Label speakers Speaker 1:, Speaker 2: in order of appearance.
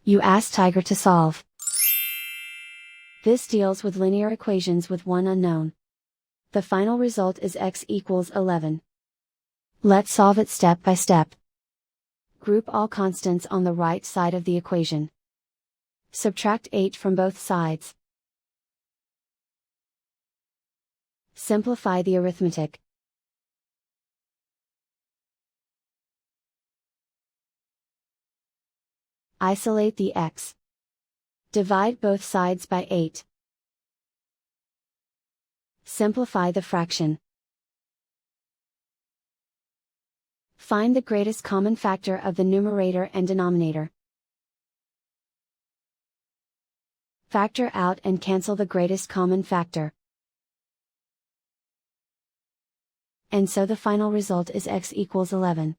Speaker 1: You ask Tiger to solve. This deals with linear equations with one unknown. The final result is x equals 11. Let's solve it step by step. Group all constants on the right side of the equation. Subtract 8 from both sides. Simplify the arithmetic. Isolate the x. Divide both sides by 8. Simplify the fraction. Find the greatest common factor of the numerator and denominator. Factor out and cancel the greatest common factor. And so the final result is x equals 11.